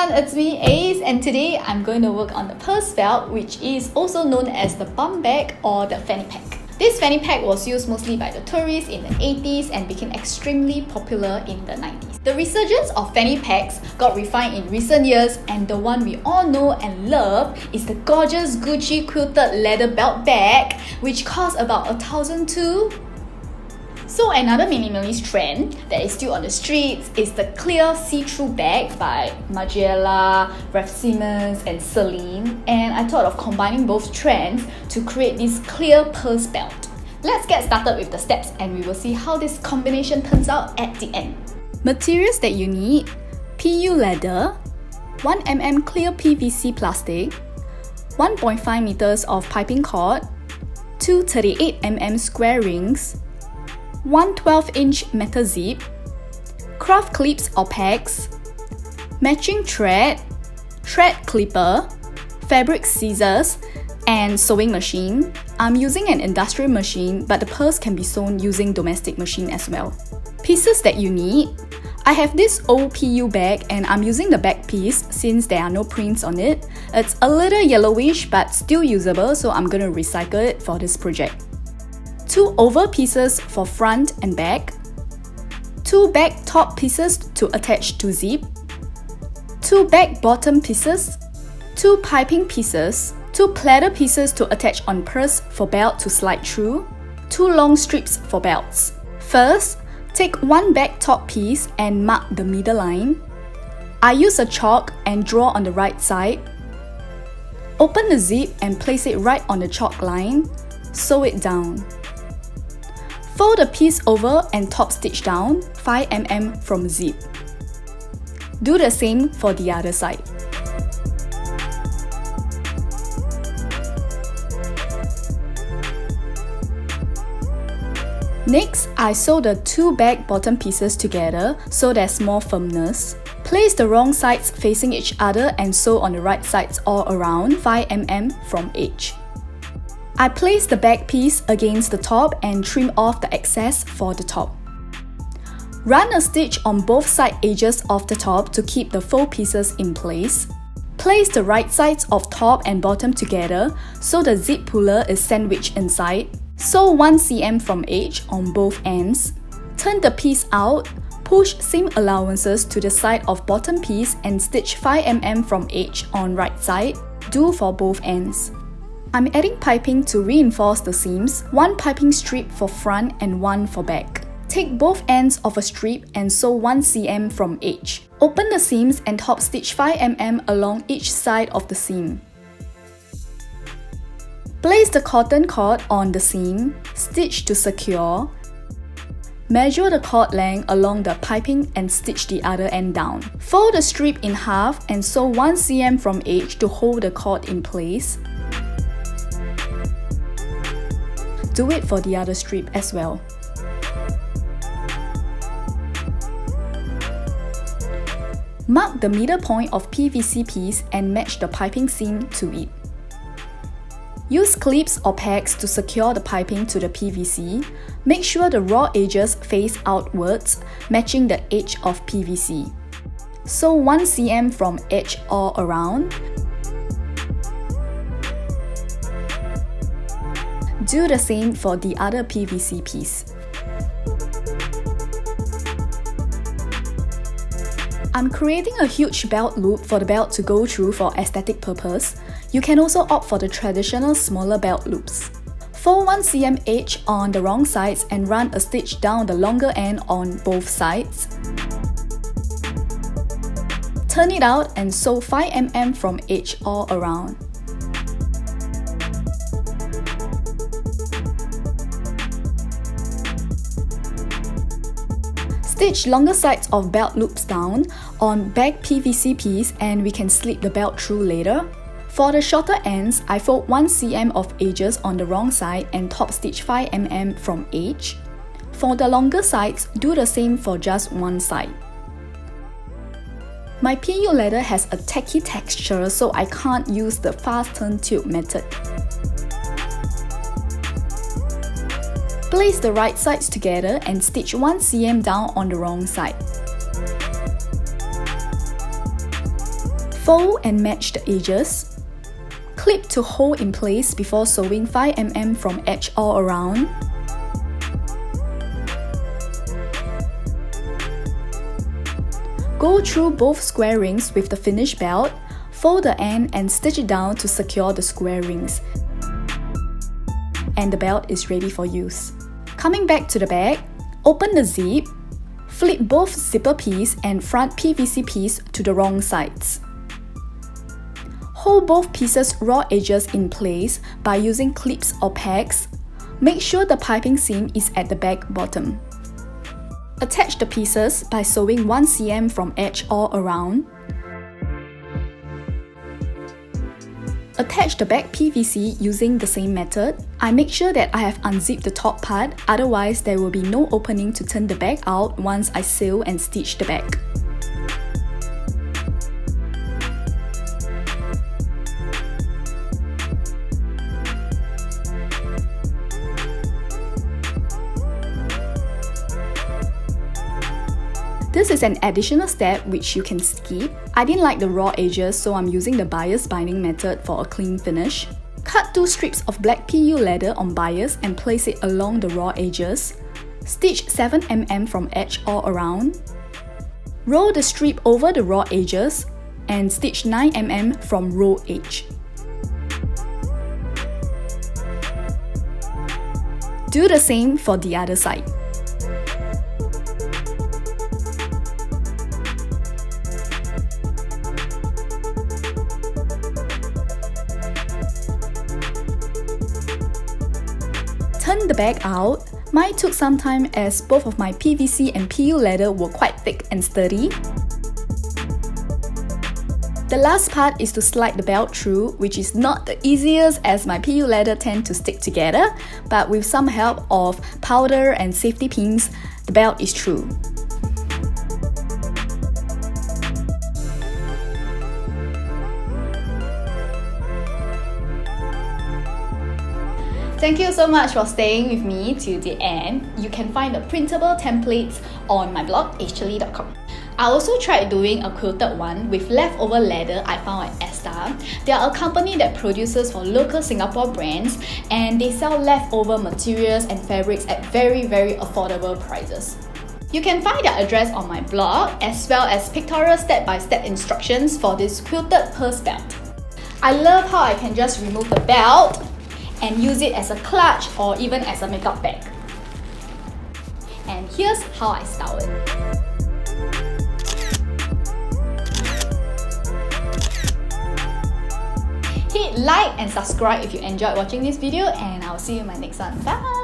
everyone, it's me Ace, and today I'm going to work on the purse belt, which is also known as the bum bag or the fanny pack. This fanny pack was used mostly by the tourists in the 80s and became extremely popular in the 90s. The resurgence of fanny packs got refined in recent years, and the one we all know and love is the gorgeous Gucci quilted leather belt bag, which costs about $1,000 too. So another minimalist trend that is still on the streets is the clear see-through bag by Margiela, Raf Simons and Celine, and I thought of combining both trends to create this clear purse belt. Let's get started with the steps and we will see how this combination turns out at the end. Materials that you need: PU leather, 1mm clear PVC plastic, 1.5 meters of piping cord, 2 38mm square rings, 1 12-inch metal zip, craft clips or pegs, matching thread, thread clipper, fabric scissors, and sewing machine. I'm using an industrial machine, but the purse can be sewn using domestic machine as well. Pieces that you need: I have this old PU bag and I'm using the back piece since there are no prints on it. It's a little yellowish but still usable, so I'm gonna recycle it for this project. 2 oval pieces for front and back, 2 back top pieces to attach to zip, 2 back bottom pieces, 2 piping pieces, 2 platter pieces to attach on purse for belt to slide through, 2 long strips for belts. First, take 1 back top piece and mark the middle line. I use a chalk and draw on the right side. Open the zip and place it right on the chalk line. Sew it down. Fold the piece over and top stitch down 5mm from zip. Do the same for the other side. Next, I sew the 2 back bottom pieces together so there's more firmness. Place the wrong sides facing each other and sew on the right sides all around 5mm from edge. I place the back piece against the top and trim off the excess for the top. Run a stitch on both side edges of the top to keep the fold pieces in place. Place the right sides of top and bottom together so the zip puller is sandwiched inside. Sew 1 cm from edge on both ends. Turn the piece out, push seam allowances to the side of bottom piece and stitch 5mm from edge on right side. Do for both ends. I'm adding piping to reinforce the seams, 1 piping strip for front and 1 for back. Take both ends of a strip and sew 1 cm from edge. Open the seams and top stitch 5mm along each side of the seam. Place the cotton cord on the seam, stitch to secure. Measure the cord length along the piping and stitch the other end down. Fold the strip in half and sew 1 cm from edge to hold the cord in place. Do it for the other strip as well. Mark the middle point of PVC piece and match the piping seam to it. Use clips or pegs to secure the piping to the PVC. Make sure the raw edges face outwards, matching the edge of PVC. Sew 1 cm from edge all around. Do the same for the other PVC piece. I'm creating a huge belt loop for the belt to go through for aesthetic purpose. You can also opt for the traditional smaller belt loops. Fold 1 cm edge on the wrong sides and run a stitch down the longer end on both sides. Turn it out and sew 5mm from edge all around. Stitch longer sides of belt loops down on back PVC piece and we can slip the belt through later. For the shorter ends, I fold 1 cm of edges on the wrong side and top stitch 5mm from edge. For the longer sides, do the same for just one side. My PU leather has a tacky texture, so I can't use the fast turn tube method. Place the right sides together and stitch 1 cm down on the wrong side. Fold and match the edges. Clip to hold in place before sewing 5 mm from edge all around. Go through both square rings with the finished belt, fold the end and stitch it down to secure the square rings. And the belt is ready for use. Coming back to the bag, open the zip, flip both zipper piece and front PVC piece to the wrong sides. Hold both pieces' raw edges in place by using clips or pegs. Make sure the piping seam is at the back bottom. Attach the pieces by sewing 1 cm from edge all around. Attach the back PVC using the same method. I make sure that I have unzipped the top part, otherwise there will be no opening to turn the bag out once I sew and stitch the bag. This is an additional step which you can skip. I didn't like the raw edges, so I'm using the bias binding method for a clean finish. Cut 2 strips of black PU leather on bias and place it along the raw edges. Stitch 7 mm from edge all around. Roll the strip over the raw edges and stitch 9 mm from raw edge. Do the same for the other side. Turn the bag out. Mine took some time as both of my PVC and PU leather were quite thick and sturdy. The last part is to slide the belt through, which is not the easiest as my PU leather tend to stick together, but with some help of powder and safety pins, the belt is through. Thank you so much for staying with me till the end. You can find the printable templates on my blog, jessalynne.com. I also tried doing a quilted one with leftover leather I found at Esta. They are a company that produces for local Singapore brands and they sell leftover materials and fabrics at very affordable prices. You can find their address on my blog as well as pictorial step-by-step instructions for this quilted purse belt. I love how I can just remove the belt and use it as a clutch or even as a makeup bag. And here's how I style it. Hit like and subscribe if you enjoyed watching this video, and I'll see you in my next one. Bye!